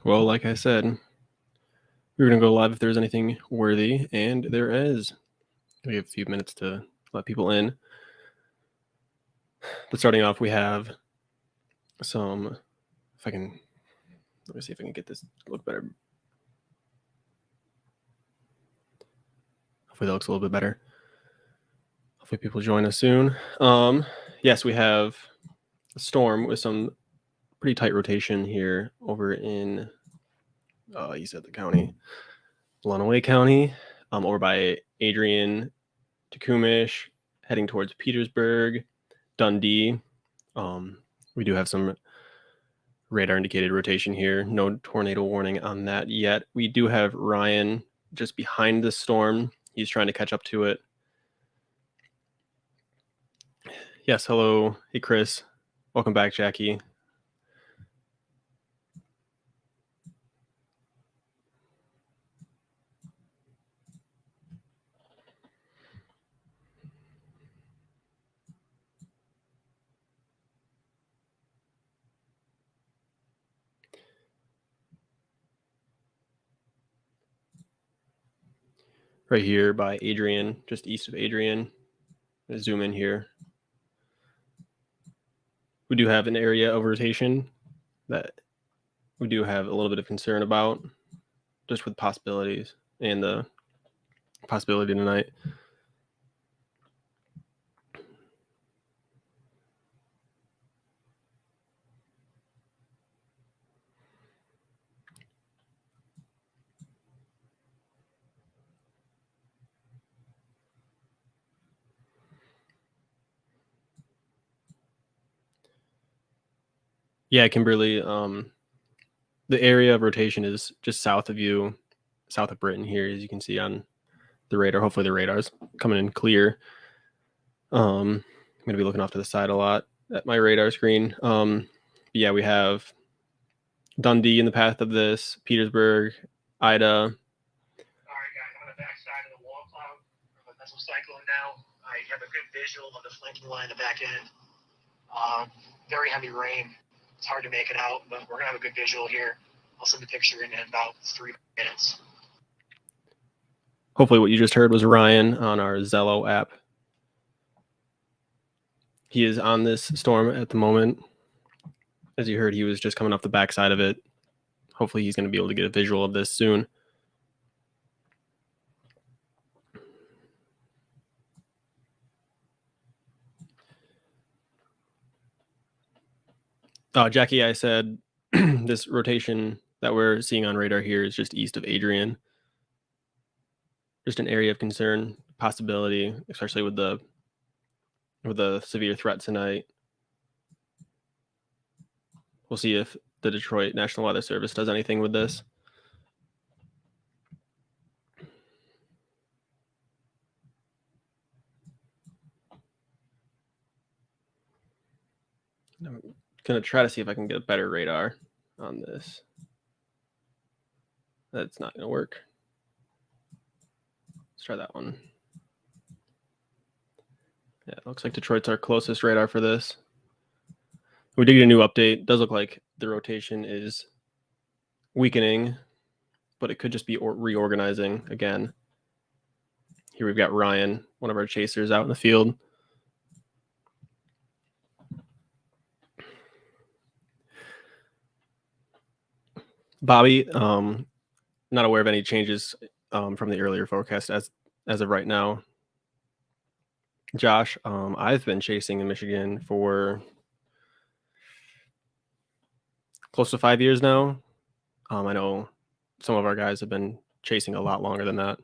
Well, like I said, we are going to go live if there's anything worthy, and there is. We have a few minutes to let people in. But starting off, we have some, if I can, let me see if I can get this to look better. Hopefully that looks a little bit better. Hopefully people join us soon. Yes, we have a storm with some pretty tight rotation here over in, you said the county, Lenawee County, over by Adrian, Tecumseh, heading towards Petersburg, Dundee. We do have some radar indicated rotation here. No tornado warning on that yet. We do have Ryan just behind the storm. He's trying to catch up to it. Yes, hello. Hey, Chris. Welcome back, Jackie. Right here by Adrian, just east of Adrian. Let's zoom in here. We do have an area of rotation that we do have a little bit of concern about, just with possibilities and the possibility tonight. Yeah, Kimberly, the area of rotation is just south of you, south of Britain here, as you can see on the radar. Hopefully the radar's coming in clear. I'm going to be looking off to the side a lot at my radar screen. Yeah, we have Dundee in the path of this, Petersburg, Ida. All right, guys, I'm on the back side of the wall cloud. That's a cyclone now. I have a good visual of the flanking line in the back end. Very heavy rain. It's hard to make it out, but we're going to have a good visual here. I'll send the picture in about 3 minutes. Hopefully what you just heard was Ryan on our Zello app. He is on this storm at the moment. As you heard, he was just coming off the backside of it. Hopefully he's going to be able to get a visual of this soon. Jackie, I said this rotation that we're seeing on radar here is just east of Adrian. Just an area of concern, possibility, especially with the severe threat tonight. We'll see if the Detroit National Weather Service does anything with this. I'm going to try to see if I can get a better radar on this. That's not going to work. Let's try that one. Yeah, it looks like Detroit's our closest radar for this. We did get a new update. It does look like the rotation is weakening, but it could just be reorganizing again. Here we've got Ryan, one of our chasers, out in the field. Bobby, not aware of any changes from the earlier forecast as of right now. Josh, I've been chasing in Michigan for close to 5 years now. I know some of our guys have been chasing a lot longer than that.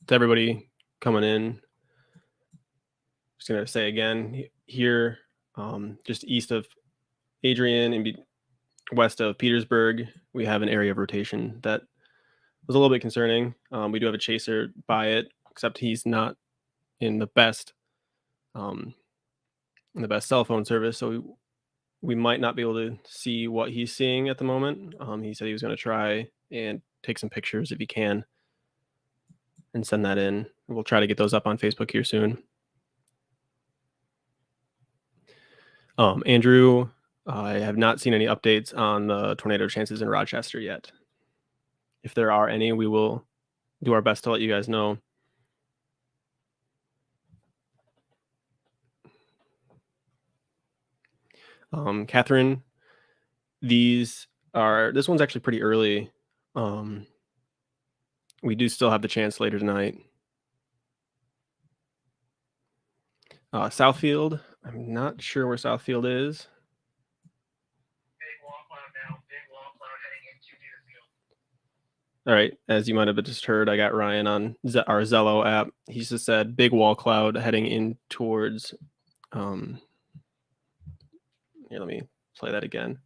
To everybody coming in, just going to say again, here, just east of Adrian and west of Petersburg, we have an area of rotation that was a little bit concerning. We do have a chaser by it, except he's not in the best cell phone service, so we might not be able to see what he's seeing at the moment. He said he was going to try and take some pictures if he can and send that in. We'll try to get those up on Facebook here soon. Andrew, I have not seen any updates on the tornado chances in Rochester yet. If there are any, we will do our best to let you guys know. Catherine, this one's actually pretty early. We do still have the chance later tonight. Southfield, I'm not sure where Southfield is. Big wall cloud now. Big wall cloud heading into Deerfield. All right, as you might have just heard, I got Ryan on our Zello app. He just said big wall cloud heading in towards. Here, let me play that again. Big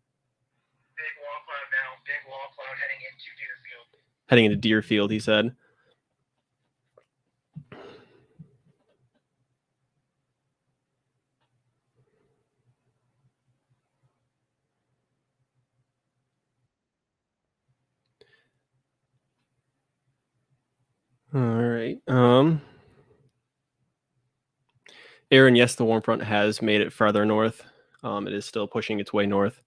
wall cloud now. Big wall cloud heading into Deerfield. Heading into Deerfield, he said. All right. Aaron, yes, the warm front has made it farther north. It is still pushing its way north.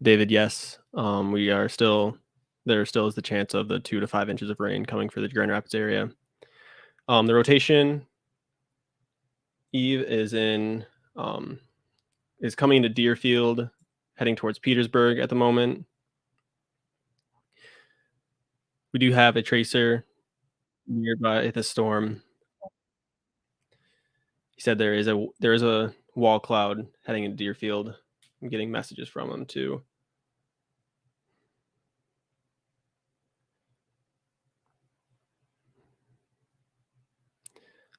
David, yes, we are still. There still is the chance of the 2 to 5 inches of rain coming for the Grand Rapids area. The rotation, Eve is is coming into Deerfield, heading towards Petersburg at the moment. We do have a tracer nearby the storm. He said there is a wall cloud heading into Deerfield. I'm getting messages from him too.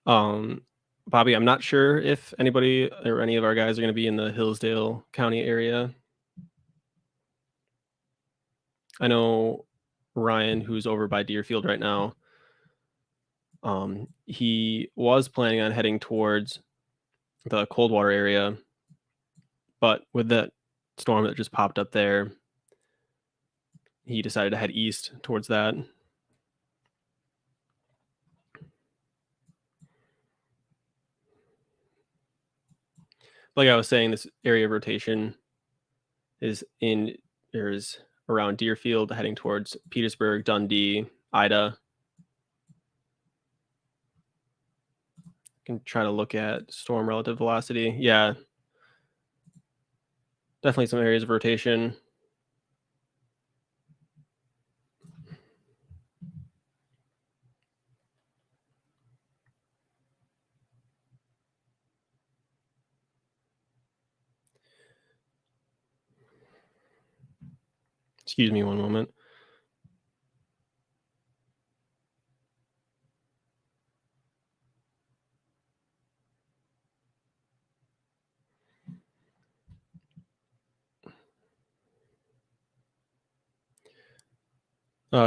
Bobby, I'm not sure if anybody or any of our guys are going to be in the Hillsdale County area. I know Ryan, who's over by Deerfield right now, he was planning on heading towards the Coldwater area, but with that storm that just popped up there, he decided to head east towards that. Like I was saying, this area of rotation is around Deerfield, heading towards Petersburg, Dundee, Ida. Can try to look at storm relative velocity. Yeah, definitely some areas of rotation. Excuse me one moment.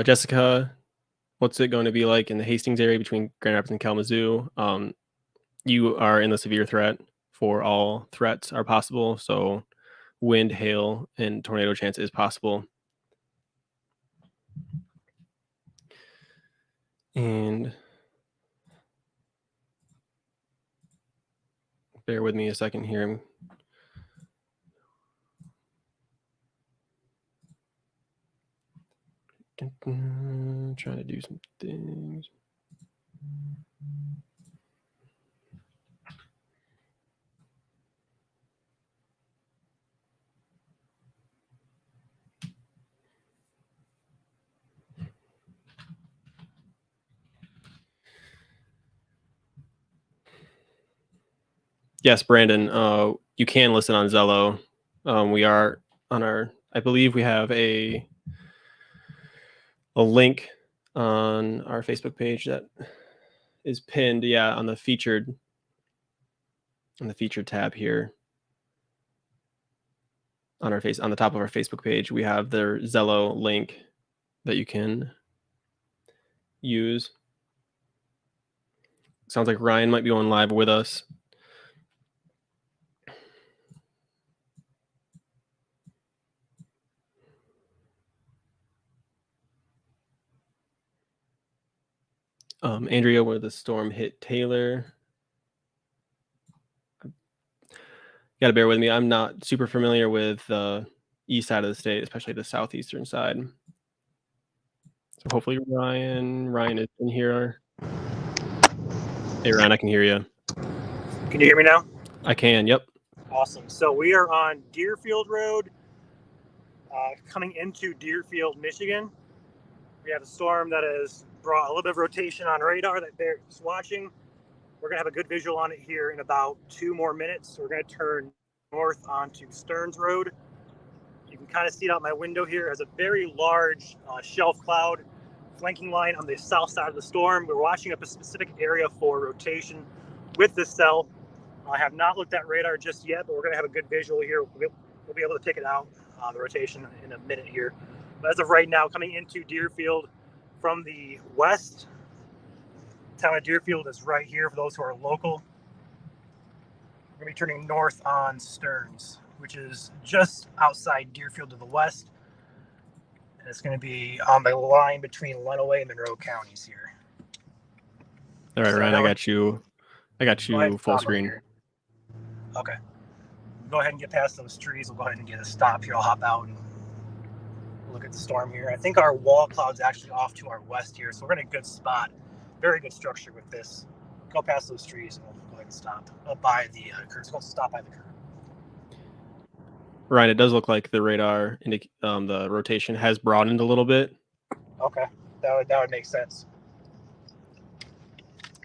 Jessica, what's it going to be like in the Hastings area between Grand Rapids and Kalamazoo? You are in the severe threat for all threats are possible. So wind, hail, and tornado chance is possible. And bear with me a second here. Trying to do some things. Yes, Brandon, you can listen on Zello. We are on I believe we have a link on our Facebook page that is pinned, on the featured tab here on the top of our Facebook page. We have their Zello link that you can use. Sounds like Ryan might be on live with us. Andrea, where the storm hit Taylor. You got to bear with me. I'm not super familiar with the east side of the state, especially the southeastern side. So hopefully Ryan is in here. Hey, Ryan, I can hear you. Can you hear me now? I can, yep. Awesome. So we are on Deerfield Road, coming into Deerfield, Michigan. We have a storm that has brought a little bit of rotation on radar that they're watching. We're going to have a good visual on it here in about 2 more minutes. We're going to turn north onto Stearns Road. You can kind of see it out my window here as a very large shelf cloud flanking line on the south side of the storm. We're watching up a specific area for rotation with this cell. I have not looked at radar just yet, but we're going to have a good visual here. We'll be able to pick it out, the rotation, in a minute here. But as of right now, coming into Deerfield from the west, town of Deerfield is right here for those who are local. We're going to be turning north on Stearns, which is just outside Deerfield to the west. And it's going to be on the line between Lenawee and Monroe counties here. All right, so Ryan, I got you full screen. Okay. Go ahead and get past those trees. We'll go ahead and get a stop here. I'll hop out and look at the storm here. I think our wall cloud's actually off to our west here, so we're in a good spot. Very good structure with this. Go past those trees and we'll go ahead and stop up by the curve. So we'll stop by the curve. Ryan, it does look like the radar, the rotation has broadened a little bit. Okay, that would make sense.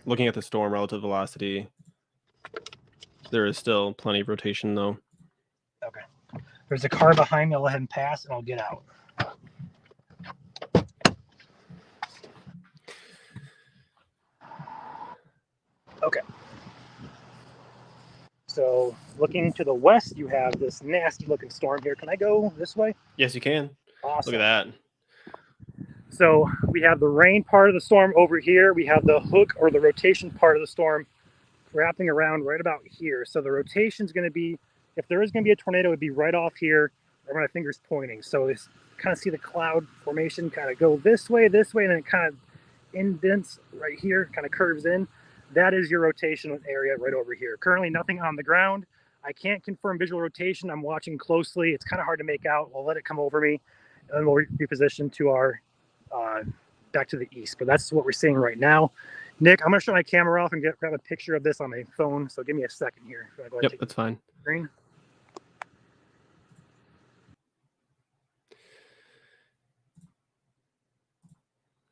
Looking at the storm relative velocity, there is still plenty of rotation, though. Okay. There's a car behind me. I'll let him pass, and I'll get out. Okay. So looking to the west, you have this nasty-looking storm here. Can I go this way? Yes, you can. Awesome. Look at that. So we have the rain part of the storm over here. We have the hook or the rotation part of the storm wrapping around right about here. So the rotation is going to be, if there is going to be a tornado, it would be right off here where my finger's pointing. So it's kind of see the cloud formation kind of go this way, and then it kind of indents right here, kind of curves in. That is your rotation area right over here. Currently nothing on the ground. I can't confirm visual rotation. I'm watching closely. It's kind of hard to make out. We'll let it come over me and then we'll reposition to our back to the east. But that's what we're seeing right now. Nick, I'm going to shut my camera off and grab a picture of this on my phone. So give me a second here. Yep, that's fine. Screen.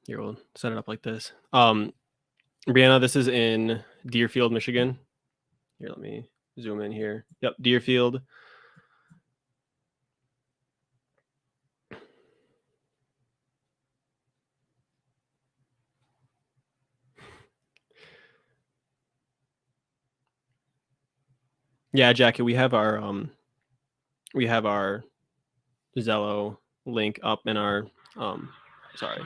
Here, we'll set it up like this. Brianna, this is in Deerfield, Michigan. Here, let me zoom in here. Yep, Deerfield. Yeah, Jackie, we have our Zello link up in our sorry.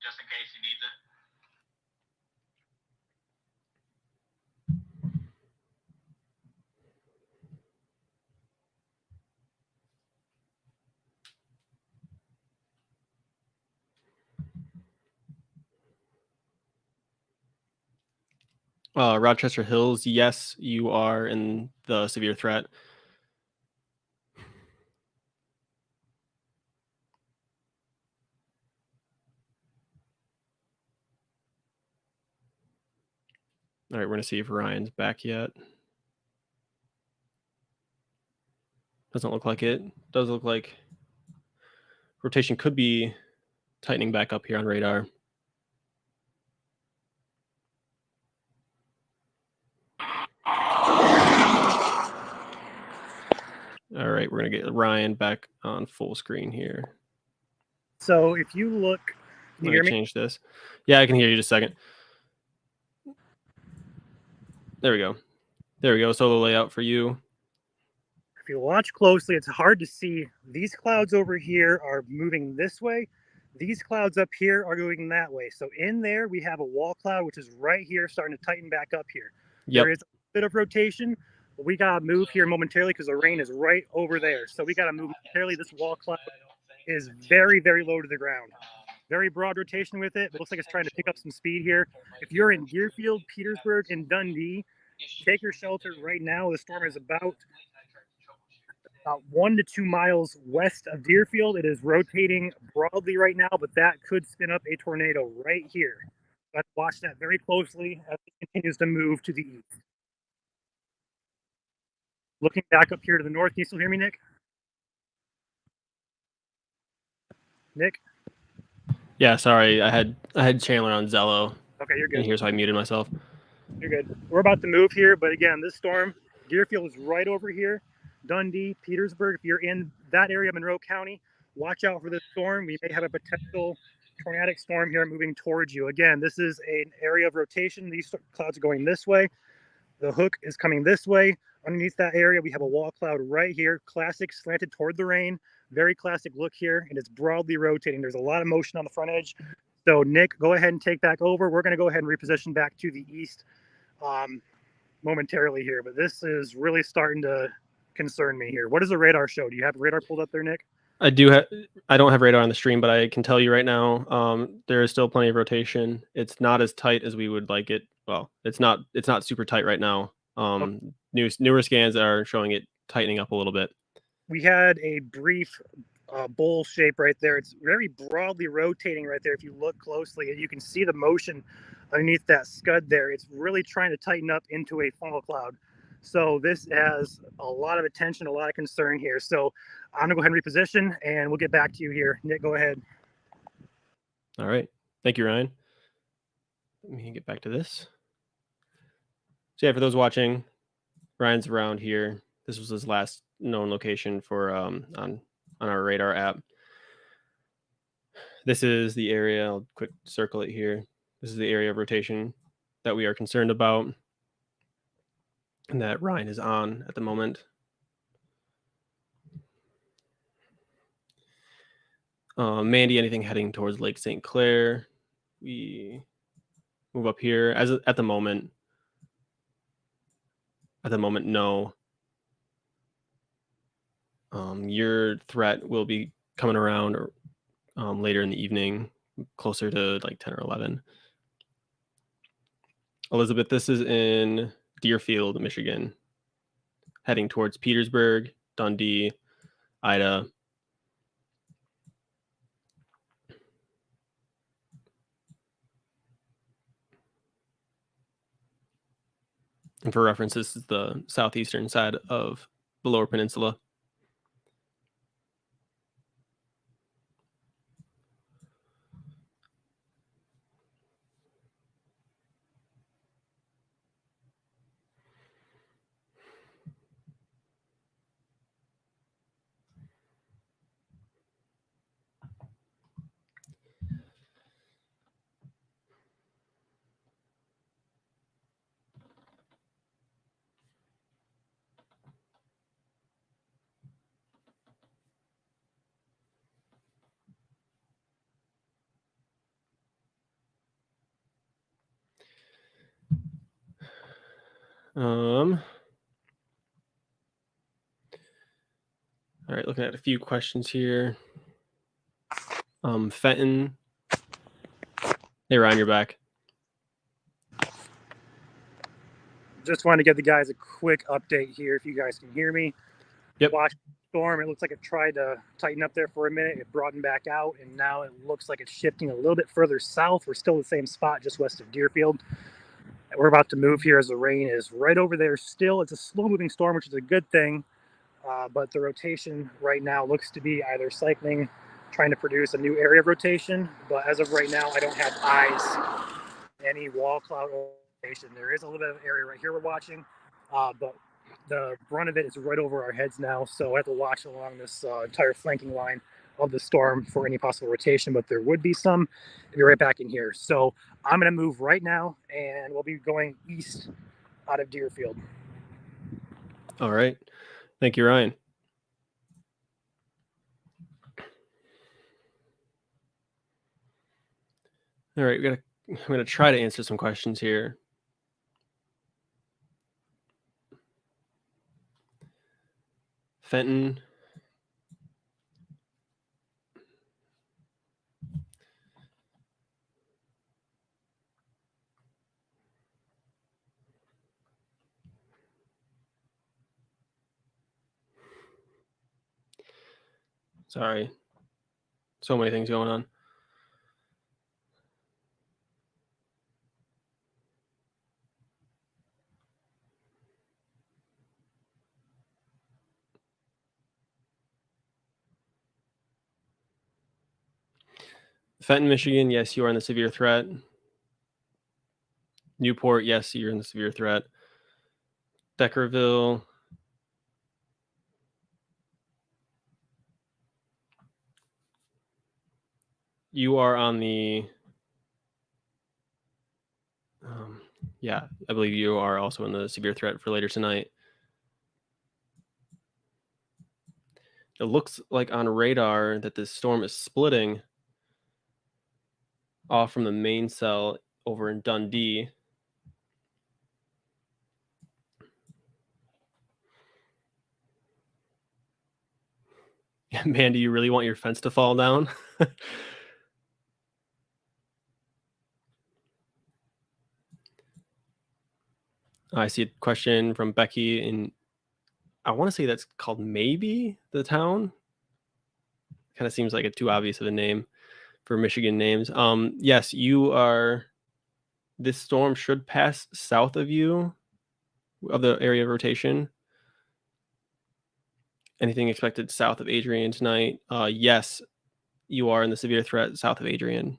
Just in case he needs it. Rochester Hills, yes, you are in the severe threat. All right, we're going to see if Ryan's back yet. Doesn't look like it. Does look like rotation could be tightening back up here on radar. All right, we're going to get Ryan back on full screen here. So if you look, can you hear me? Change this. Yeah, I can hear you just a second. There we go. There we go. So the layout for you. If you watch closely, it's hard to see. These clouds over here are moving this way. These clouds up here are going that way. So in there, we have a wall cloud, which is right here, starting to tighten back up here. Yep. There is a bit of rotation, but we got to move here momentarily because the rain is right over there. So we got to move momentarily. This wall cloud is very, very low to the ground. Very broad rotation with it. It looks like it's trying to pick up some speed here. If you're in Deerfield, Petersburg, and Dundee, take your shelter right now. The storm is about 1 to 2 miles west of Deerfield. It is rotating broadly right now, but that could spin up a tornado right here. Let's watch that very closely as it continues to move to the east. Looking back up here to the north, can you still hear me, Nick? Nick? Yeah, sorry. I had Chandler on Zello Okay, you're in good. here, so I muted myself. You're good. We're about to move here, but again, this storm, Deerfield is right over here. Dundee, Petersburg, if you're in that area of Monroe County, watch out for this storm. We may have a potential tornadic storm here moving towards you. Again, this is an area of rotation. These clouds are going this way. The hook is coming this way. Underneath that area, we have a wall cloud right here. Classic slanted toward the rain. Very classic look here, and it's broadly rotating. There's a lot of motion on the front edge. So, Nick, go ahead and take back over. We're going to go ahead and reposition back to the east momentarily here, but this is really starting to concern me here. What does the radar show? Do you have radar pulled up there, Nick? I don't have radar on the stream, but I can tell you right now, there is still plenty of rotation. It's not as tight as we would like it. Well, it's not super tight right now. Newer scans are showing it tightening up a little bit. We had a brief bowl shape right there. It's very broadly rotating right there. If you look closely, you can see the motion underneath that scud there. It's really trying to tighten up into a funnel cloud. So this has a lot of attention, a lot of concern here. So I'm gonna go ahead and reposition, and we'll get back to you here. Nick, go ahead. All right. Thank you, Ryan. Let me get back to this. So yeah, for those watching, Ryan's around here. This was his last known location for on our radar app. This is the area. I'll quick circle it here. This is the area of rotation that we are concerned about and that Ryan is on at the moment. Mandy, anything heading towards Lake St. Clair? We move up here. At the moment, no. Your threat will be coming around later in the evening, closer to like 10 or 11. Elizabeth, this is in Deerfield, Michigan, heading towards Petersburg, Dundee, Ida. And for reference, this is the southeastern side of the Lower Peninsula. All right, looking at a few questions here. Fenton. Hey, Ryan, you're back. Just wanted to give the guys a quick update here, if you guys can hear me. Yep. Watch the storm. It looks like it tried to tighten up there for a minute. It broadened back out, and now it looks like it's shifting a little bit further south. We're still in the same spot, just west of Deerfield. We're about to move here as the rain is right over there still. It's a slow-moving storm, which is a good thing. But the rotation right now looks to be either cycling, trying to produce a new area of rotation. But as of right now, I don't have eyes any wall cloud rotation. There is a little bit of area right here we're watching, but the brunt of it is right over our heads now. So I have to watch along this entire flanking line of the storm for any possible rotation, but there would be some. I'll be right back in here. So I'm going to move right now, and we'll be going east out of Deerfield. All right. Thank you, Ryan. All right, I'm going to try to answer some questions here. Fenton. Sorry. So many things going on. Fenton, Michigan, yes, you are in the severe threat. Newport, yes, you're in the severe threat. Deckerville. You are on the... yeah, I believe you are also in the severe threat for later tonight. It looks like on radar that this storm is splitting off from the main cell over in Dundee. Man, do you really want your fence to fall down? I see a question from Becky in, I want to say that's called Maybe the town. Kind of seems like a too obvious of a name for Michigan names. Yes, you are. This storm should pass south of you, of the area of rotation. Anything expected south of Adrian tonight? Yes, you are in the severe threat south of Adrian.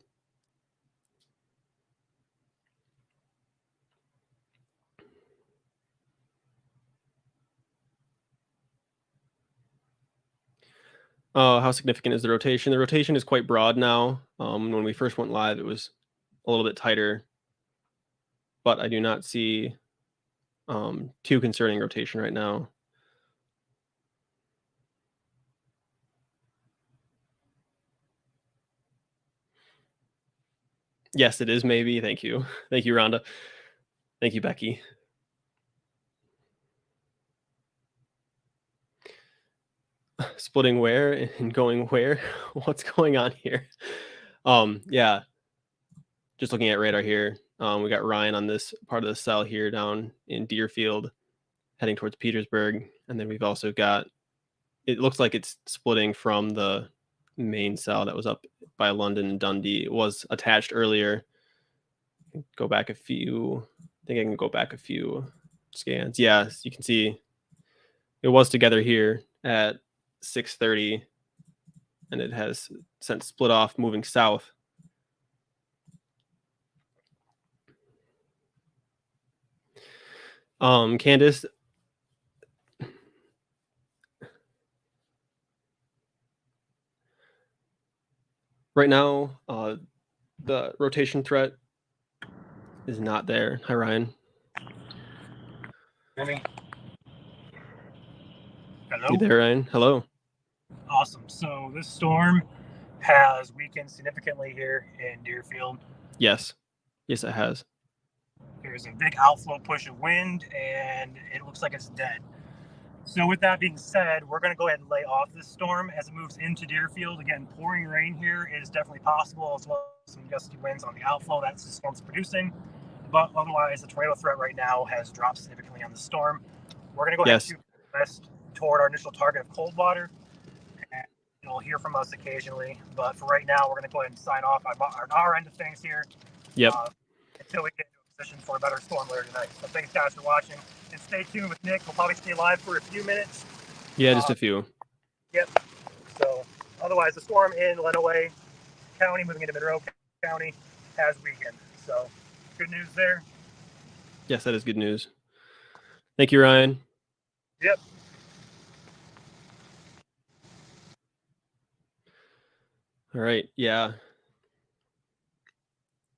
How significant is the rotation? The rotation is quite broad now. When we first went live, it was a little bit tighter, but I do not see too concerning rotation right now. Yes, it is maybe. Thank you. Thank you, Rhonda. Thank you, Becky. Splitting where and going where? What's going on here? Yeah. Just looking at radar here. We got Ryan on this part of the cell here down in Deerfield, heading towards Petersburg. And then we've also got, it looks like it's splitting from the main cell that was up by London and Dundee. It was attached earlier. Go back a few, I think I can go back a few scans. Yeah, you can see it was together here at 6:30, and it has since split off, moving south. Candace, right now, the rotation threat is not there. Hi, Ryan. Hear me? Hello? You there, Ryan? Hello. Awesome. So this storm has weakened significantly here in Deerfield. Yes. Yes, it has. There's a big outflow push of wind, and it looks like it's dead. So with that being said, we're going to go ahead and lay off this storm as it moves into Deerfield. Again, pouring rain here is definitely possible, as well as some gusty winds on the outflow that's the storm's producing. But otherwise, the tornado threat right now has dropped significantly on the storm. We're going to go ahead to west toward our initial target of Coldwater, and you'll hear from us occasionally. But for right now, we're going to go ahead and sign off on our end of things here. Yep. Until we get into a position for a better storm later tonight. So thanks, guys, for watching. And stay tuned with Nick. We'll probably stay live for a few minutes. Yeah, just a few. Yep. So otherwise, the storm in Lenawee County, moving into Monroe County, has weakened. So good news there. Yes, that is good news. Thank you, Ryan. Yep. All right. Yeah.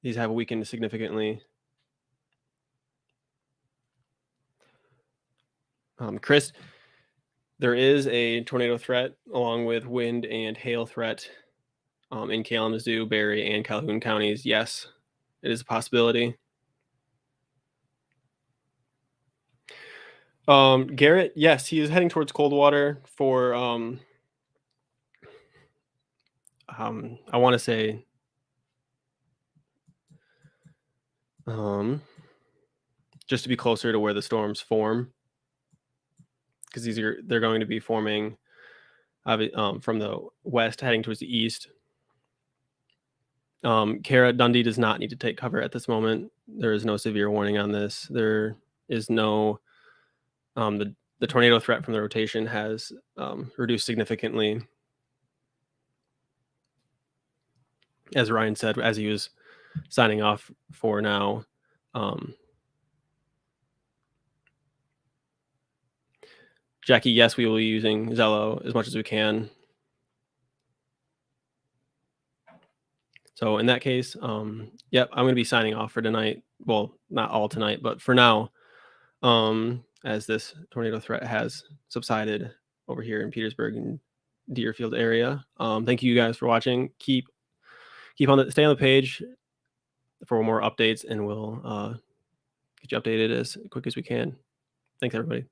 These have weakened significantly. Chris, there is a tornado threat along with wind and hail threat in Kalamazoo, Berry, and Calhoun counties. Yes, it is a possibility. Garrett, yes, he is heading towards Coldwater for, I want to say, just to be closer to where the storms form, because they're going to be forming from the west heading towards the east. Kara, Dundee does not need to take cover at this moment. There is no severe warning on this. There is no the tornado threat from the rotation has reduced significantly. As Ryan said, as he was signing off for now. Jackie, yes, we will be using Zello as much as we can. So in that case, yep, I'm going to be signing off for tonight. Well, not all tonight, but for now, as this tornado threat has subsided over here in Petersburg and Deerfield area. Thank you guys for watching. Stay on the page for more updates, and we'll get you updated as quick as we can. Thanks, everybody.